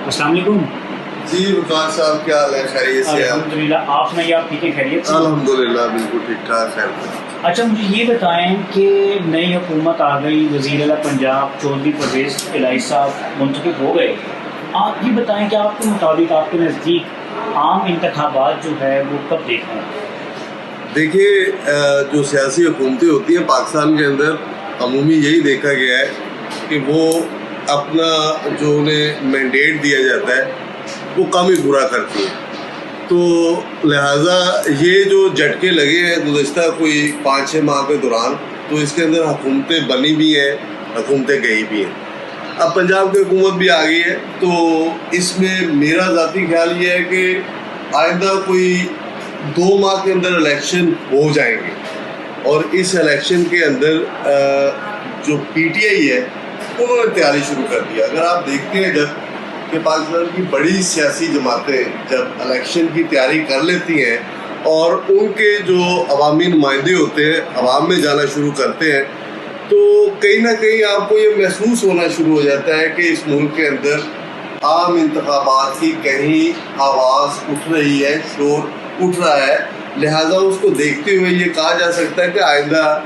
السلام علیکم جی وقار صاحب کیا حال ہے؟ خیریت سے ہیں؟ الحمدللہ، آپ سنائیے، آپ ٹھیک ہیں؟ خیریت سے؟ الحمدللہ بالکل ٹھیک ٹھاک ہے۔ اچھا، مجھے یہ بتائیں کہ نئی حکومت آ گئی، وزیر اعلیٰ پنجاب چودھری پرویز الہی صاحب منتخب ہو گئے۔ آپ یہ بتائیں کہ آپ کے مطابق، آپ کے نزدیک عام انتخابات جو ہے وہ کب دیکھنا ہے؟ دیکھیے، جو سیاسی حکومتیں ہوتی ہیں پاکستان کے اندر، عمومی یہی دیکھا گیا ہے کہ وہ اپنا جو انہیں مینڈیٹ دیا جاتا ہے وہ کم ہی پورا کرتی ہیں۔ تو لہٰذا یہ جو جھٹکے لگے ہیں گزشتہ کوئی 5-6 ماہ کے دوران، تو اس کے اندر حکومتیں بنی بھی ہیں، حکومتیں گئی بھی ہیں۔ اب پنجاب کی حکومت بھی آ گئی ہے، تو اس میں میرا ذاتی خیال یہ ہے کہ آئندہ کوئی 2 ماہ کے اندر الیکشن ہو جائیں گے، اور اس الیکشن کے اندر جو پی ٹی آئی ہے انہوں نے تیاری شروع کر دیا۔ اگر آپ دیکھتے ہیں جب کہ پاکستان کی بڑی سیاسی جماعتیں جب الیکشن کی تیاری کر لیتی ہیں اور ان کے جو عوامی نمائندے ہوتے ہیں عوام میں جانا شروع کرتے ہیں، تو کہیں نہ کہیں آپ کو یہ محسوس ہونا شروع ہو جاتا ہے کہ اس ملک کے اندر عام انتخابات کی کہیں آواز اٹھ رہی ہے، شور اٹھ رہا ہے۔ لہٰذا اس کو دیکھتے ہوئے یہ کہا جا سکتا ہے کہ آئندہ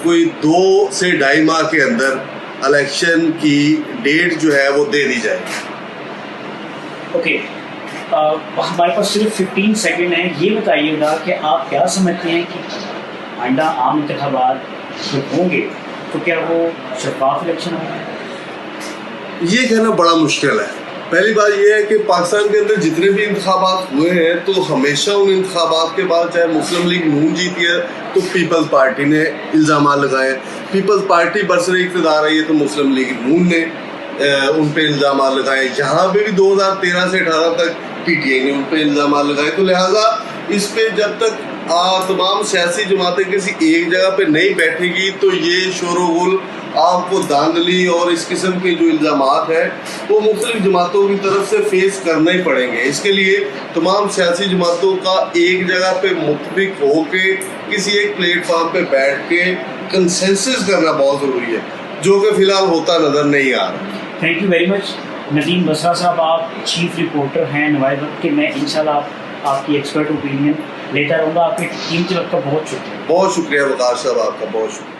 کوئی 2 سے 2.5 ماہ کے اندر الیکشن کی ڈیٹ جو ہے وہ دے دی جائے گی۔ اوکے، ہمارے پاس صرف 15 سیکنڈ ہیں۔ یہ بتائیے گا کہ آپ کیا سمجھتے ہیں کہ آئندہ عام انتخابات جو ہوں گے تو کیا وہ شفاف الیکشن ہوں گے؟ یہ کہنا بڑا مشکل ہے۔ پہلی بات یہ ہے کہ پاکستان کے اندر جتنے بھی انتخابات ہوئے ہیں تو ہمیشہ ان انتخابات کے بعد چاہے مسلم لیگ نون جیتی ہے تو پیپلز پارٹی نے الزامات لگائے، پیپلز پارٹی برسر اقتدار رہی ہے تو مسلم لیگ نون نے ان پہ الزامات لگائے۔ جہاں پہ بھی 2013 سے 18 تک پی ٹی آئی نے ان پہ الزامات لگائے۔ تو لہٰذا اس پہ جب تک تمام سیاسی جماعتیں کسی ایک جگہ پہ نہیں بیٹھے گی تو یہ شور و غل، آپ کو دھاندلی اور اس قسم کے جو الزامات ہیں وہ مختلف جماعتوں کی طرف سے فیس کرنا ہی پڑیں گے۔ اس کے لیے تمام سیاسی جماعتوں کا ایک جگہ پہ متفق ہو کے کسی ایک پلیٹ فارم پہ بیٹھ کے کنسنسس کرنا بہت ضروری ہے، جو کہ فی الحال ہوتا نظر نہیں آ رہا۔ Thank you very much Nadeem Basra صاحب، آپ چیف رپورٹر ہیں نوائے وقت کے۔ میں انشاءاللہ آپ کی ایکسپرٹ اوپینین لیتا رہوں گا۔ آپ کی ٹیم کے وقت کا بہت شکریہ۔ بہت شکریہ وقار صاحب، آپ کا بہت شکریہ۔